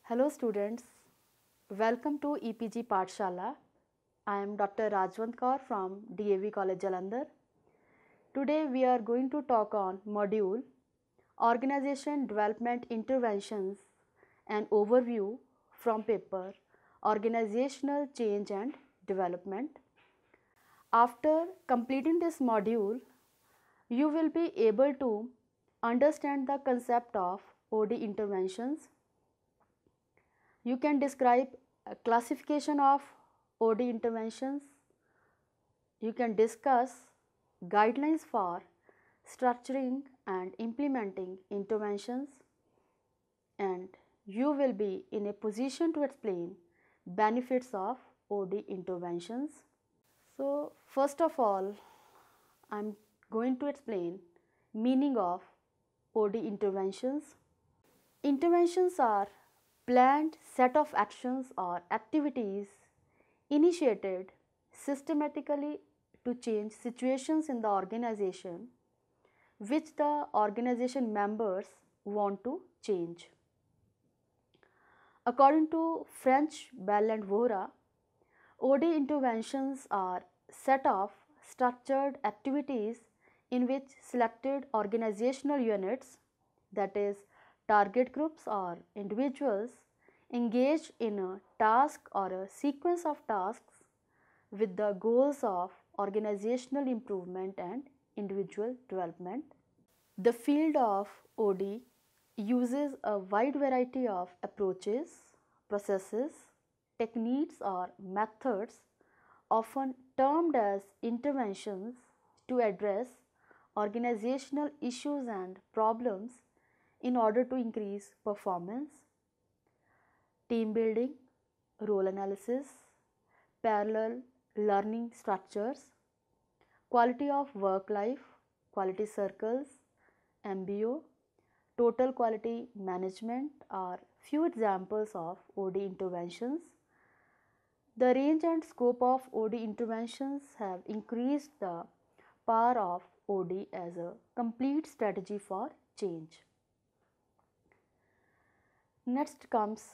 Hello students, welcome to EPG Pathshala. I am Dr. Rajwant Kaur from DAV College Jalandhar. Today we are going to talk on module Organization Development Interventions and Overview from paper Organizational Change and Development. After completing this module, you will be able to understand the concept of OD interventions. You can describe a classification of OD interventions. You can discuss guidelines for structuring and implementing interventions, and you will be in a position to explain benefits of OD interventions. So first of all, I am going to explain meaning of OD interventions. Interventions are planned set of actions or activities initiated systematically to change situations in the organization which the organization members want to change. According to French Bell and Vora, OD interventions are set of structured activities in which selected organizational units, that is target groups or individuals, engage in a task or a sequence of tasks with the goals of organizational improvement and individual development. The field of OD uses a wide variety of approaches, processes, techniques or methods, often termed as interventions, to address organizational issues and problems in order to increase performance, team building, role analysis, parallel learning structures, quality of work life, quality circles, MBO, total quality management are few examples of OD interventions. The range and scope of OD interventions have increased the power of OD as a complete strategy for change. Next comes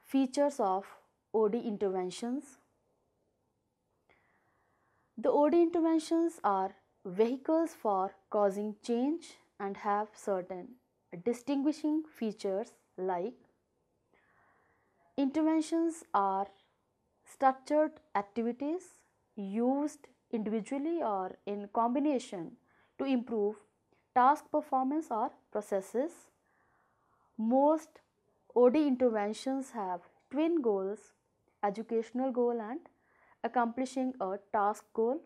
features of OD interventions. The OD interventions are vehicles for causing change and have certain distinguishing features like: interventions are structured activities used individually or in combination to improve task performance or processes. Most OD interventions have twin goals: educational goal and accomplishing a task goal.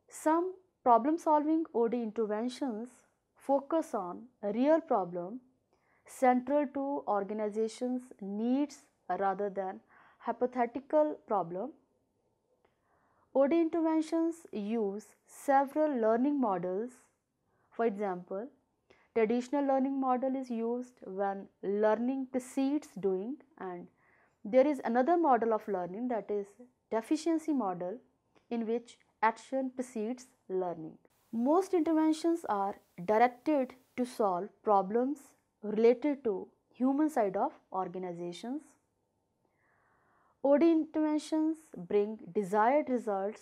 Some problem solving OD interventions focus on a real problem central to organization's needs rather than hypothetical problem. OD interventions use several learning models. For example, traditional learning model is used when learning precedes doing, and there is another model of learning, that is deficiency model, in which action precedes learning. Most interventions are directed to solve problems related to human side of organizations. OD interventions bring desired results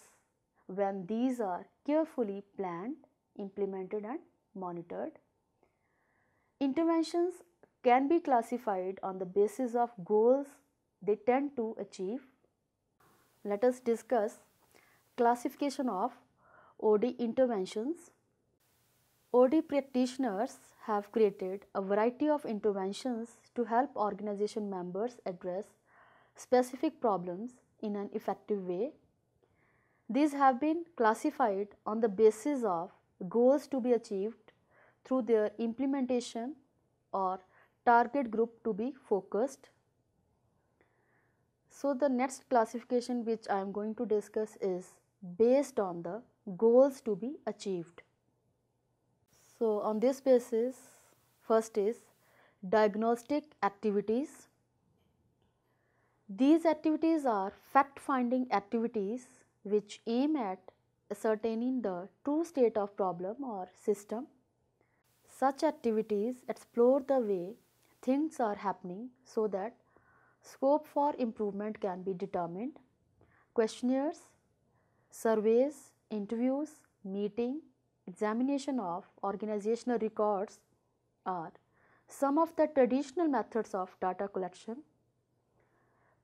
when these are carefully planned, implemented and monitored. Interventions can be classified on the basis of goals they tend to achieve. Let us discuss classification of OD interventions. OD practitioners have created a variety of interventions to help organization members address specific problems in an effective way. These have been classified on the basis of goals to be achieved through their implementation or target group to be focused. So the next classification which I am going to discuss is based on the goals to be achieved. So on this basis, first is diagnostic activities. These activities are fact-finding activities which aim at ascertaining the true state of problem or system. Such activities explore the way things are happening so that scope for improvement can be determined. Questionnaires, surveys, interviews, meeting, examination of organizational records are some of the traditional methods of data collection.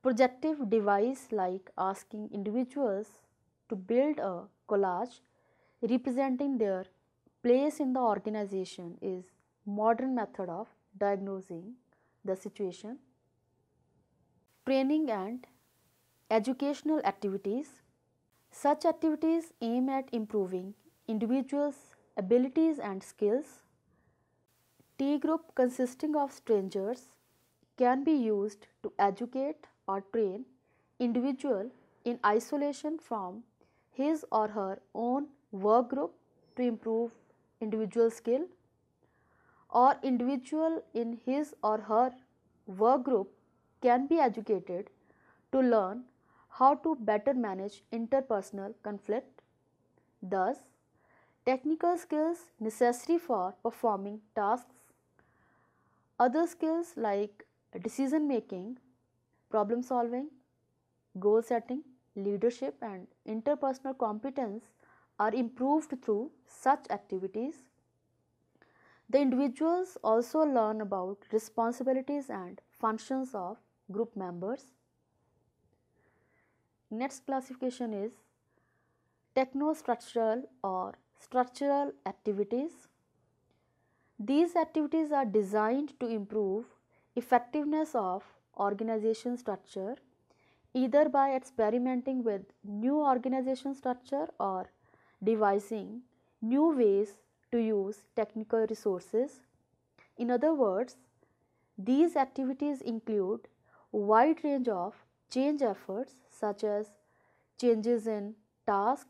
Projective device like asking individuals to build a collage representing their place in the organization is modern method of diagnosing the situation. Training and educational activities. Such activities aim at improving individuals' abilities and skills. Tea group consisting of strangers can be used to educate or train individual in isolation from his or her own work group to improve individual skill, or individual in his or her work group can be educated to learn how to better manage interpersonal conflict. Thus, technical skills necessary for performing tasks, other skills like decision making, problem solving, goal setting, leadership and interpersonal competence are improved through such activities. The individuals also learn about responsibilities and functions of group members. Next classification is techno-structural or structural activities. These activities are designed to improve effectiveness of organization structure either by experimenting with new organization structure or devising new ways to use technical resources. In other words, these activities include a wide range of change efforts such as changes in task,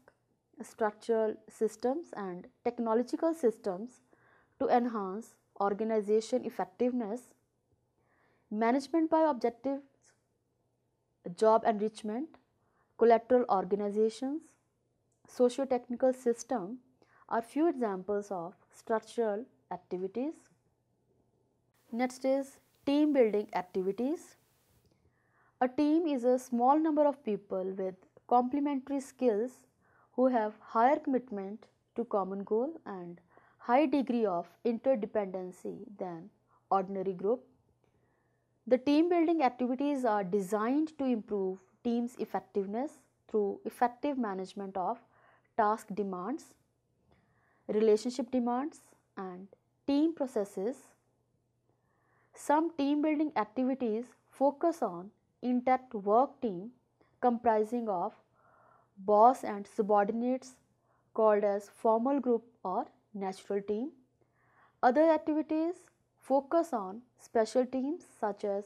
structural systems and technological systems to enhance organization effectiveness, management by objectives, job enrichment, collateral organizations, socio-technical system are few examples of structural activities. Next is team building activities. A team is a small number of people with complementary skills who have higher commitment to common goal and high degree of interdependency than ordinary group. The team building activities are designed to improve team's effectiveness through effective management of task demands, relationship demands and team processes. Some team building activities focus on intact work team comprising of boss and subordinates called as formal group or natural team. Other activities focus on special teams such as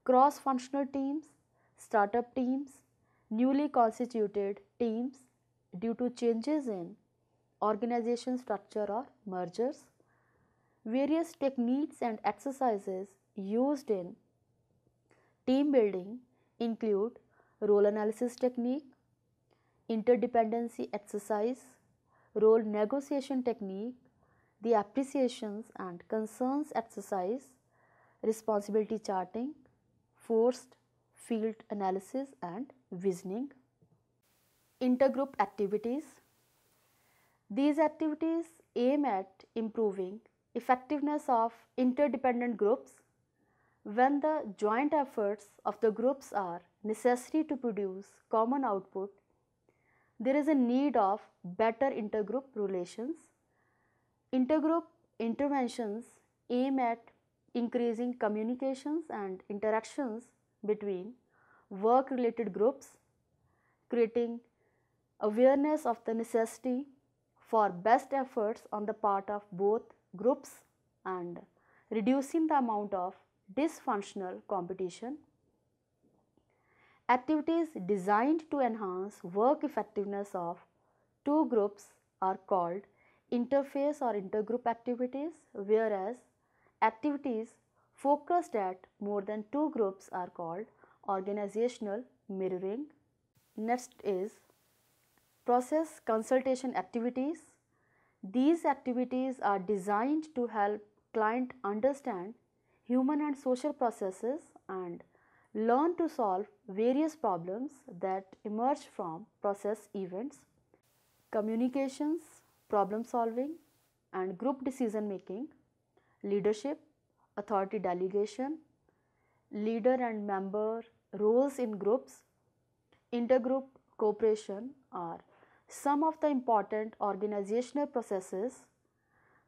cross-functional teams, startup teams, newly constituted teams due to changes in organization structure or mergers. Various techniques and exercises used in team building include role analysis technique, interdependency exercise, role negotiation technique, the appreciations and concerns exercise, responsibility charting, forced field analysis and visioning. Intergroup activities. These activities aim at improving effectiveness of interdependent groups. When the joint efforts of the groups are necessary to produce common output, there is a need of better intergroup relations. Intergroup interventions aim at increasing communications and interactions between work-related groups, creating awareness of the necessity for best efforts on the part of both groups and reducing the amount of dysfunctional competition. Activities designed to enhance work effectiveness of two groups are called interface or intergroup activities, whereas activities focused at more than two groups are called organizational mirroring. Next is process consultation activities. These activities are designed to help client understand human and social processes and learn to solve various problems that emerge from process events. Communications, problem solving and group decision making, leadership, authority delegation, leader and member roles in groups, intergroup cooperation are some of the important organizational processes.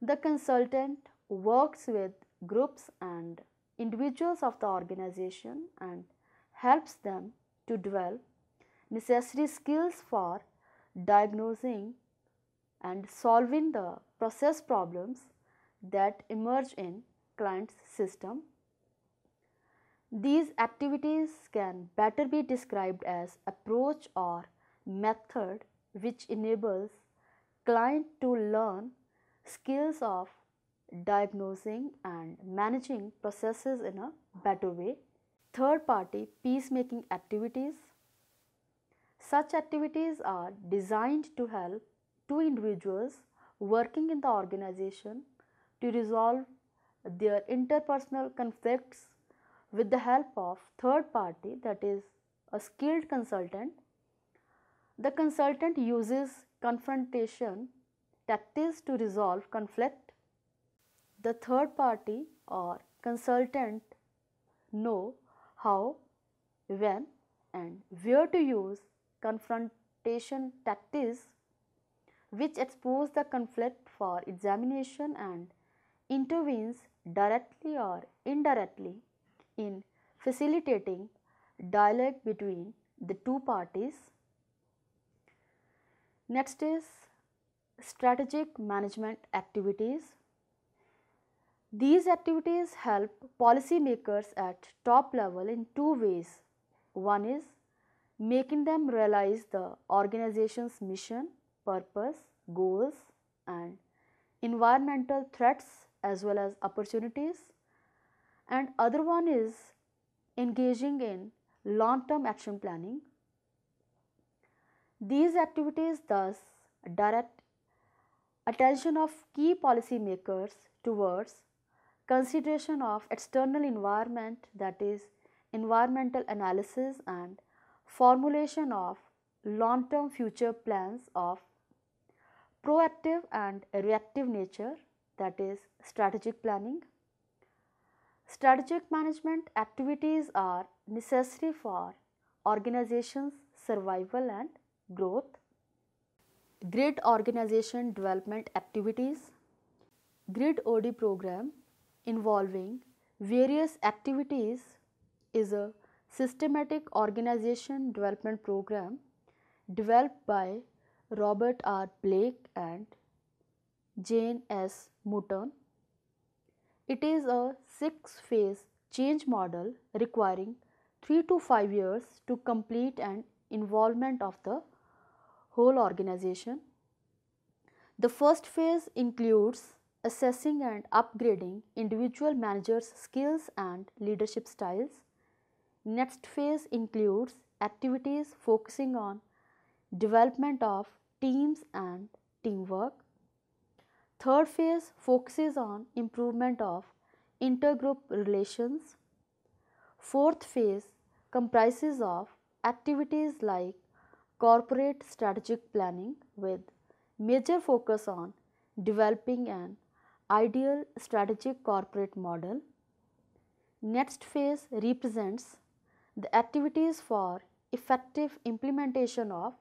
The consultant works with groups and individuals of the organization and helps them to develop necessary skills for diagnosing and solving the process problems that emerge in client's system. These activities can better be described as approach or method which enables client to learn skills of diagnosing and managing processes in a better way. Third party peacemaking activities. Such activities are designed to help two individuals working in the organization to resolve their interpersonal conflicts with the help of third party, that is a skilled consultant. The consultant uses confrontation tactics to resolve conflict. The third party or consultant know how, when and where to use confrontation tactics which expose the conflict for examination and intervenes directly or indirectly in facilitating dialogue between the two parties. Next is strategic management activities. These activities help policymakers at top level in two ways. One is making them realize the organization's mission, purpose, goals and environmental threats as well as opportunities, and other one is engaging in long-term action planning. These activities thus direct attention of key policymakers towards consideration of external environment, that is environmental analysis and formulation of long-term future plans of proactive and reactive nature, that is strategic planning. Strategic management activities are necessary for organizations' survival and growth. Grid organization development activities. Grid OD program involving various activities is a systematic organization development program developed by Robert R. Blake and Jane S. Mouton. It is a 6-phase change model requiring 3 to 5 years to complete and involvement of the whole organization. The first phase includes assessing and upgrading individual managers' skills and leadership styles. Next phase includes activities focusing on development of teams and teamwork. Third phase focuses on improvement of intergroup relations. Fourth phase comprises of activities like corporate strategic planning with major focus on developing an ideal strategic corporate model. Next phase represents the activities for effective implementation of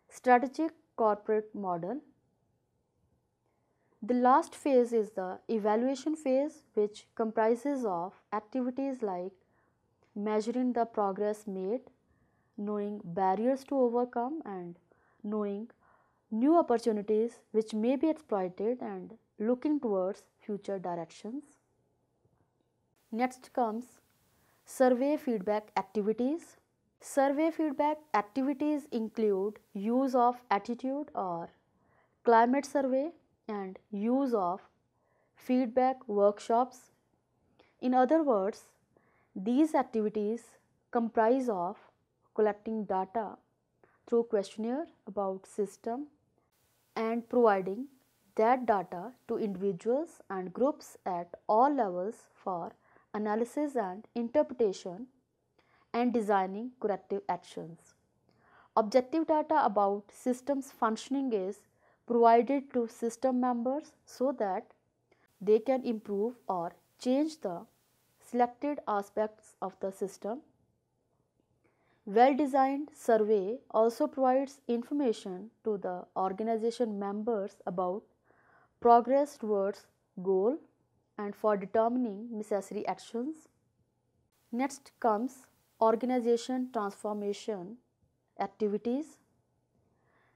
strategic corporate model. The last phase is the evaluation phase, which comprises of activities like measuring the progress made, knowing barriers to overcome and knowing new opportunities which may be exploited and looking towards future directions. Next comes survey feedback activities. Survey feedback activities include use of attitude or climate survey and use of feedback workshops. In other words, these activities comprise of collecting data through questionnaire about system and providing that data to individuals and groups at all levels for analysis and interpretation and designing corrective actions. Objective data about systems functioning is provided to system members so that they can improve or change the selected aspects of the system. Well-designed survey also provides information to the organization members about progress towards goal and for determining necessary actions. Next comes organization transformation activities.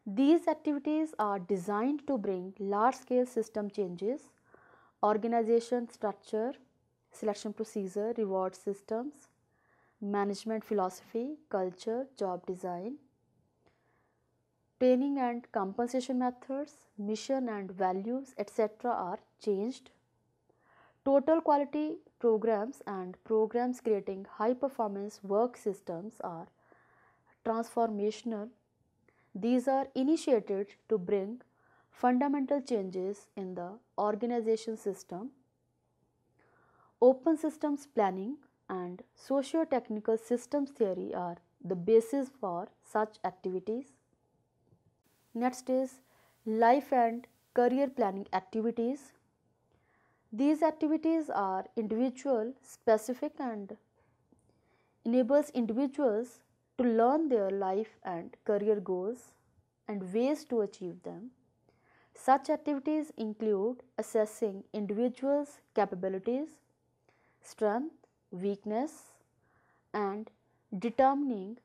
These activities are designed to bring large-scale system changes, organization structure, selection procedure, reward systems, management philosophy, culture, job design, training and compensation methods, mission and values, etc. are changed. Total quality programs and programs creating high performance work systems are transformational. These are initiated to bring fundamental changes in the organization system. Open systems planning and socio-technical systems theory are the basis for such activities. Next is life and career planning activities. These activities are individual specific and enables individuals to learn their life and career goals and ways to achieve them. Such activities include assessing individuals' capabilities, strength, weakness, and determining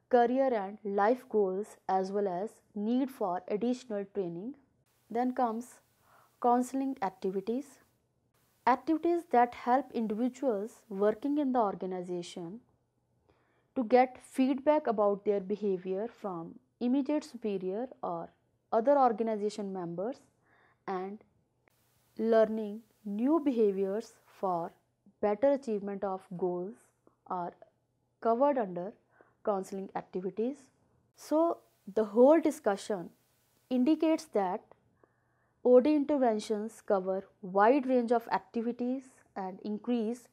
career and life goals as well as need for additional training. Then comes counseling activities. Activities that help individuals working in the organization to get feedback about their behavior from immediate superior or other organization members and learning new behaviors for better achievement of goals are covered under counseling activities. So, the whole discussion indicates that OD interventions cover wide range of activities and increase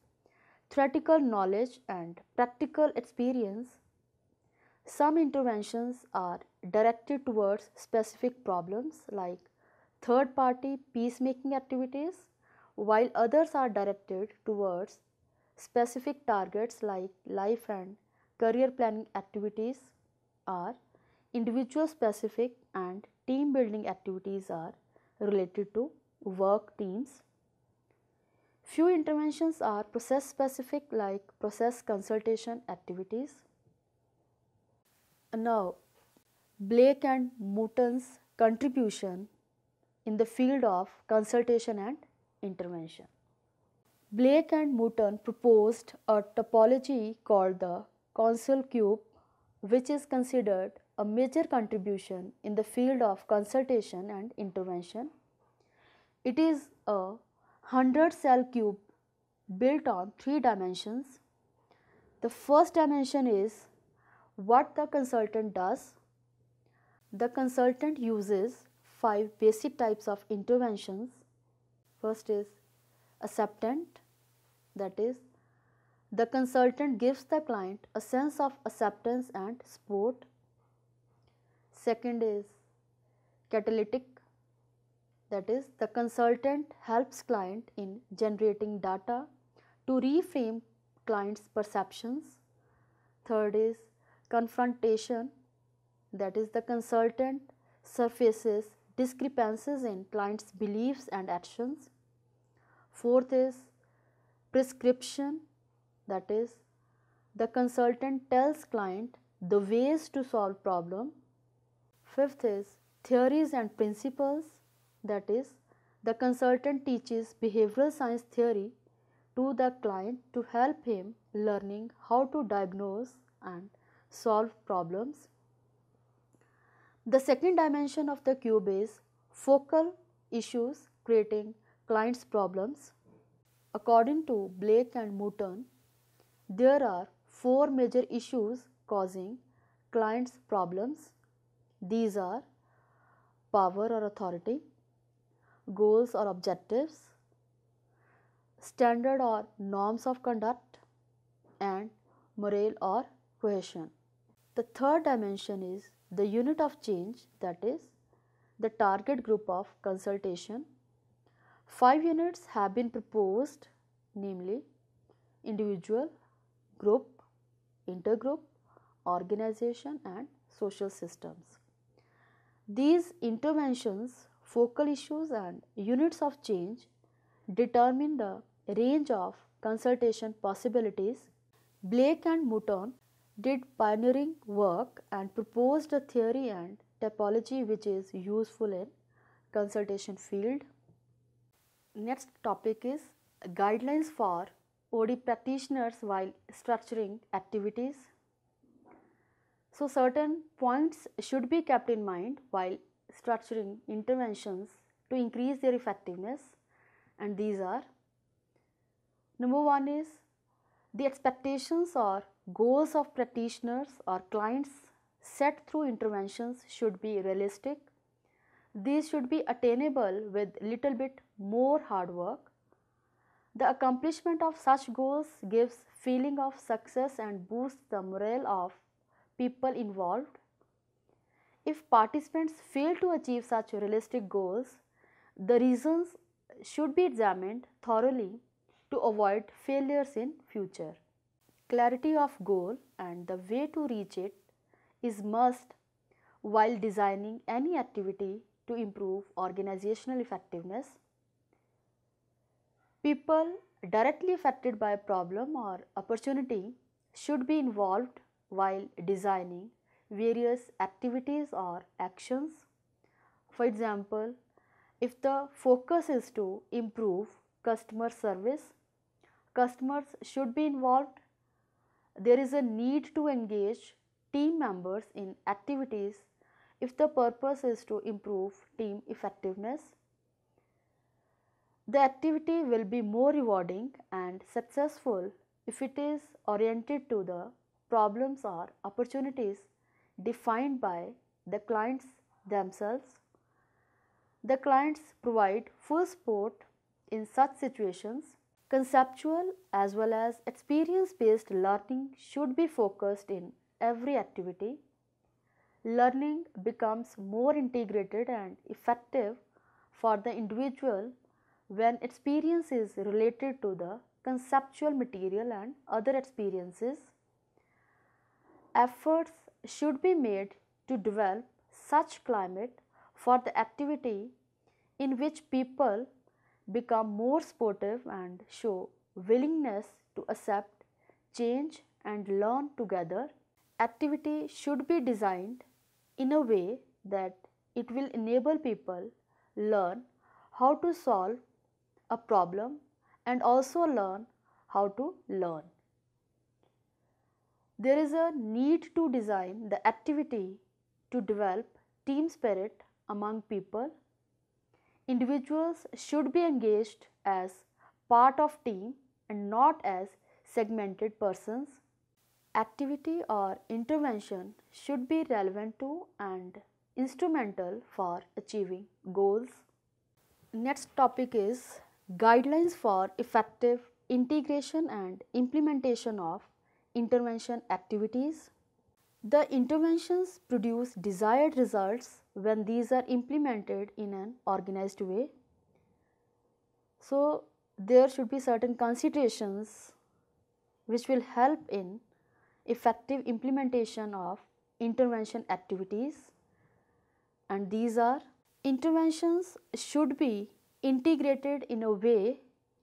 theoretical knowledge and practical experience. Some interventions are directed towards specific problems like third-party peacemaking activities, while others are directed towards specific targets like life and career planning activities are individual specific and team building activities are related to work teams. Few interventions are process specific like process consultation activities. Now, Blake and Mouton's contribution in the field of consultation and intervention. Blake and Mouton proposed a topology called the Consul cube, which is considered a major contribution in the field of consultation and intervention. It is a 100-cell cube built on 3 dimensions. The first dimension is what the consultant does. The consultant uses 5 basic types of interventions. First is acceptant, that is, the consultant gives the client a sense of acceptance and support. Second is catalytic, that is, the consultant helps client in generating data to reframe client's perceptions. Third is confrontation, that is, the consultant surfaces discrepancies in client's beliefs and actions. Fourth is prescription, that is, the consultant tells client the ways to solve problem. Fifth is theories and principles, that is, the consultant teaches behavioral science theory to the client to help him learning how to diagnose and solve problems. The second dimension of the cube is focal issues creating client's problems. According to Blake and Mouton, there are 4 major issues causing clients' problems. These are power or authority, goals or objectives, standard or norms of conduct, and morale or cohesion. The third dimension is the unit of change, that is the target group of consultation. 5 units have been proposed, namely individual, group, intergroup, organization, and social systems. These interventions, focal issues, and units of change determine the range of consultation possibilities. Blake and Mouton did pioneering work and proposed a theory and typology which is useful in consultation field. Next topic is guidelines for OD practitioners while structuring activities. So certain points should be kept in mind while structuring interventions to increase their effectiveness, and these are: number 1 is the expectations or goals of practitioners or clients set through interventions should be realistic. These should be attainable with little bit more hard work. The accomplishment of such goals gives feeling of success and boosts the morale of people involved. If participants fail to achieve such realistic goals, the reasons should be examined thoroughly to avoid failures in future. Clarity of goal and the way to reach it is must while designing any activity to improve organizational effectiveness. People directly affected by a problem or opportunity should be involved while designing various activities or actions. For example, if the focus is to improve customer service, customers should be involved. There is a need to engage team members in activities if the purpose is to improve team effectiveness. The activity will be more rewarding and successful if it is oriented to the problems or opportunities defined by the clients themselves. The clients provide full support in such situations. Conceptual as well as experience-based learning should be focused in every activity. Learning becomes more integrated and effective for the individual when experience is related to the conceptual material and other experiences. Efforts should be made to develop such climate for the activity in which people become more supportive and show willingness to accept change and learn together. Activity should be designed in a way that it will enable people learn how to solve a problem and also learn how to learn. There is a need to design the activity to develop team spirit among people. Individuals should be engaged as part of team and not as segmented persons. Activity or intervention should be relevant to and instrumental for achieving goals. Next topic is guidelines for effective integration and implementation of intervention activities. The interventions produce desired results when these are implemented in an organized way. So, there should be certain considerations which will help in effective implementation of intervention activities, and these are: interventions should be integrated in a way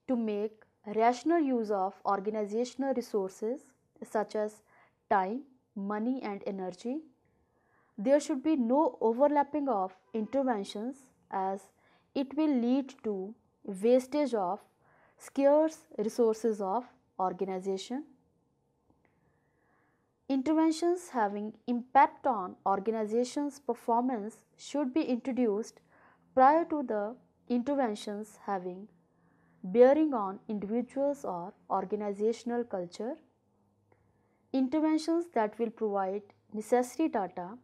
to make rational use of organizational resources such as time, money and energy. There should be no overlapping of interventions as it will lead to wastage of scarce resources of organization. Interventions having impact on organization's performance should be introduced prior to the interventions having bearing on individuals or organizational culture. Interventions that will provide necessary data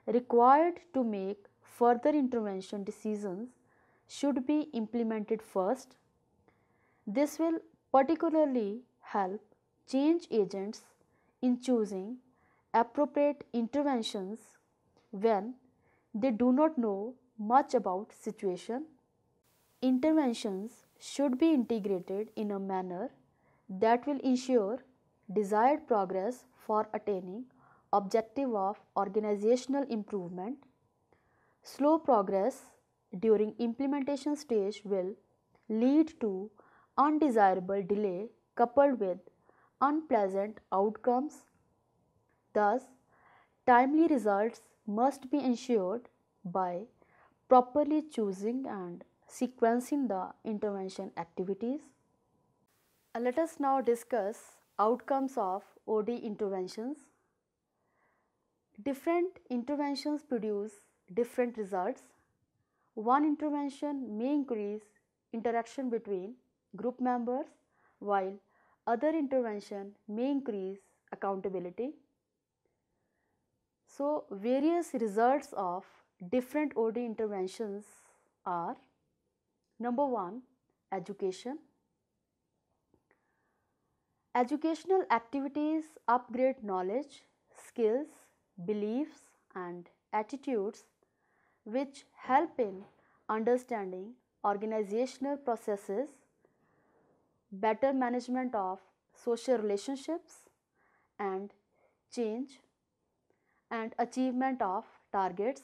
required to make further intervention decisions should be implemented first. This will particularly help change agents in choosing appropriate interventions when they do not know much about situation. Interventions should be integrated in a manner that will ensure desired progress for attaining objective of organizational improvement. Slow progress during implementation stage will lead to undesirable delay coupled with unpleasant outcomes. Thus, timely results must be ensured by properly choosing and sequencing the intervention activities. Let us now discuss outcomes of OD interventions. Different interventions produce different results. One intervention may increase interaction between group members, while other intervention may increase accountability. So, various results of different OD interventions are: number 1, education. Educational activities upgrade knowledge, skills, beliefs and attitudes which help in understanding organizational processes, better management of social relationships and change and achievement of targets.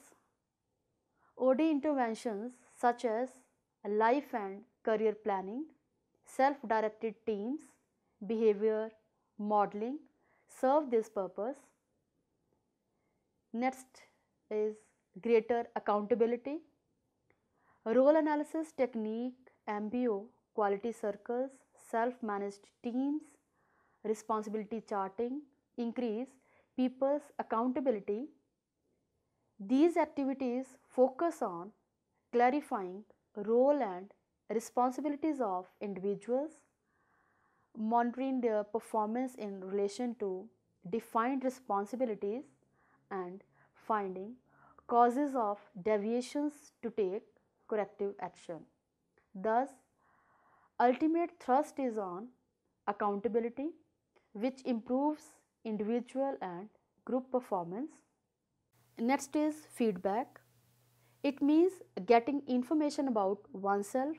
OD interventions such as life and career planning, self-directed teams, behavior modeling serve this purpose. Next is greater accountability. Role analysis technique, MBO, quality circles, self-managed teams, responsibility charting increase people's accountability. These activities focus on clarifying role and responsibilities of individuals, monitoring their performance in relation to defined responsibilities and finding causes of deviations to take corrective action. Thus, ultimate thrust is on accountability, which improves individual and group performance. Next is feedback. It means getting information about oneself,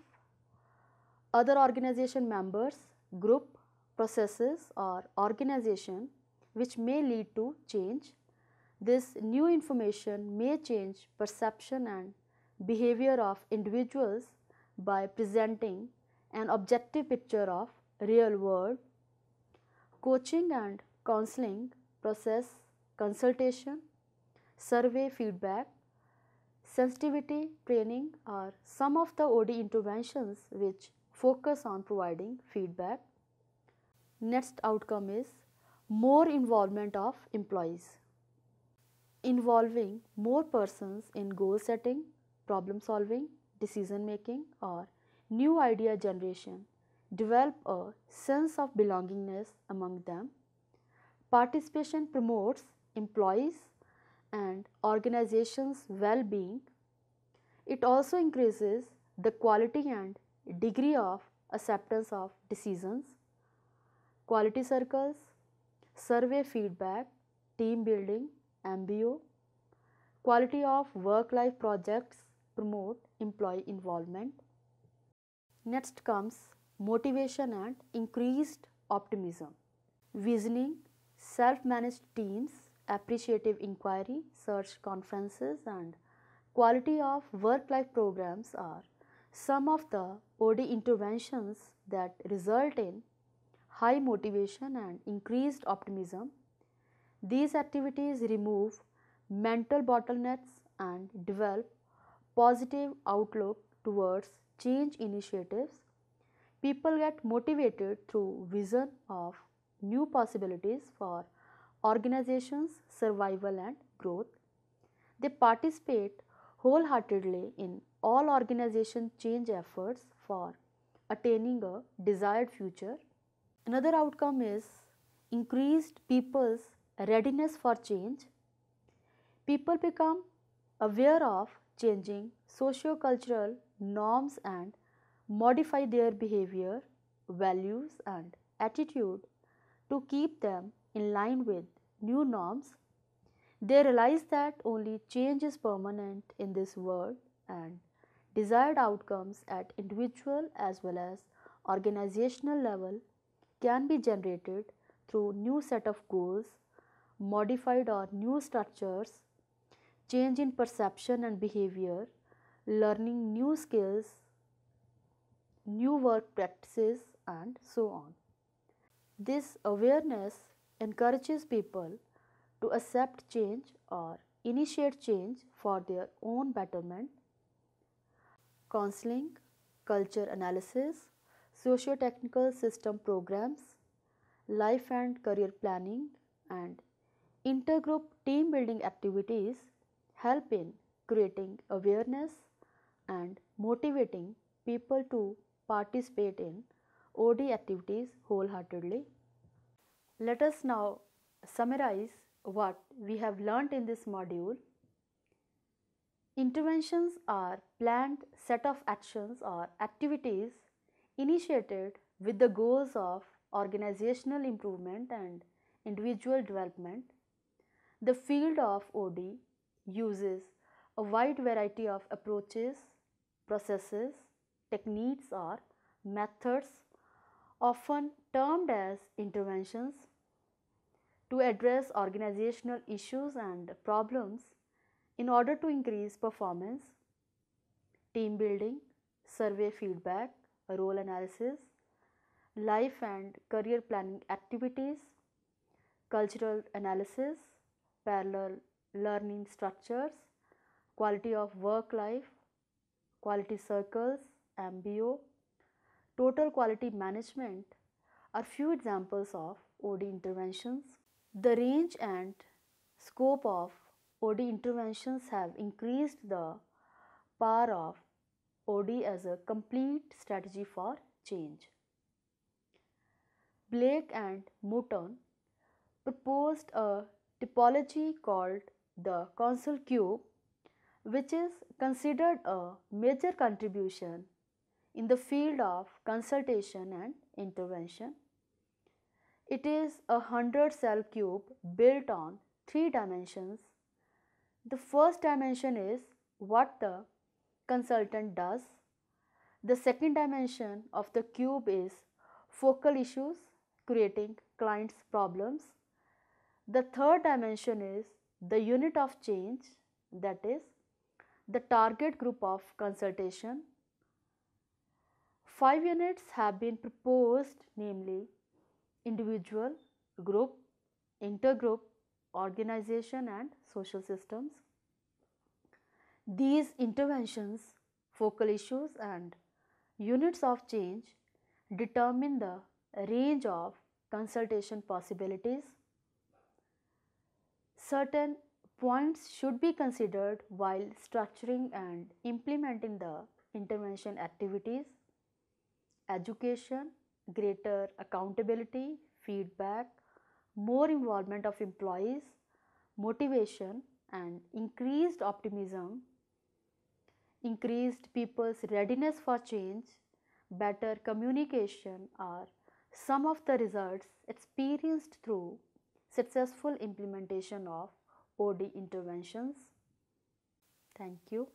other organization members, group, processes or organization which may lead to change. This new information may change perception and behavior of individuals by presenting an objective picture of real world. Coaching and counseling process, consultation, survey feedback, sensitivity training are some of the OD interventions which focus on providing feedback. Next outcome is more involvement of employees. Involving more persons in goal setting, problem solving, decision making or new idea generation develop a sense of belongingness among them. Participation promotes employees and organizations' well-being. It also increases the quality and degree of acceptance of decisions. Quality circles, survey feedback, team building, MBO, quality of work-life projects promote employee involvement. Next comes motivation and increased optimism. Visioning, self-managed teams, appreciative inquiry, search conferences and quality of work-life programs are some of the OD interventions that result in high motivation and increased optimism. These activities remove mental bottlenecks and develop positive outlook towards change initiatives. People get motivated through vision of new possibilities for organizations' survival and growth. They participate wholeheartedly in all organization change efforts for attaining a desired future. Another outcome is increased people's readiness for change. People become aware of changing socio-cultural norms and modify their behavior, values, and attitude to keep them in line with new norms. They realize that only change is permanent in this world and desired outcomes at individual as well as organizational level can be generated through new set of goals, modified or new structures, change in perception and behavior, learning new skills, new work practices, and so on. This awareness encourages people to accept change or initiate change for their own betterment. Counseling, culture analysis, socio-technical system programs, life and career planning, and intergroup team building activities help in creating awareness and motivating people to participate in OD activities wholeheartedly. Let us now summarize what we have learnt in this module. Interventions are planned set of actions or activities initiated with the goals of organizational improvement and individual development. The field of OD uses a wide variety of approaches, processes, techniques or methods, often termed as interventions, to address organizational issues and problems in order to increase performance. Team building, survey feedback, role analysis, life and career planning activities, cultural analysis, parallel learning structures, quality of work life, quality circles, MBO, total quality management are few examples of OD interventions. The range and scope of OD interventions have increased the power of OD as a complete strategy for change. Blake and Mouton proposed a typology called the Council Cube, which is considered a major contribution in the field of consultation and intervention. It is a 100-cell cube built on 3 dimensions. The first dimension is what the consultant does. The second dimension of the cube is focal issues, creating clients' problems. The third dimension is the unit of change, that is, the target group of consultation. 5 units have been proposed, namely individual, group, intergroup, organization, and social systems. These interventions, focal issues, and units of change determine the range of consultation possibilities. Certain points should be considered while structuring and implementing the intervention activities: education, greater accountability, feedback, more involvement of employees, motivation, and increased optimism, increased people's readiness for change, better communication are some of the results experienced through successful implementation of OD interventions. Thank you.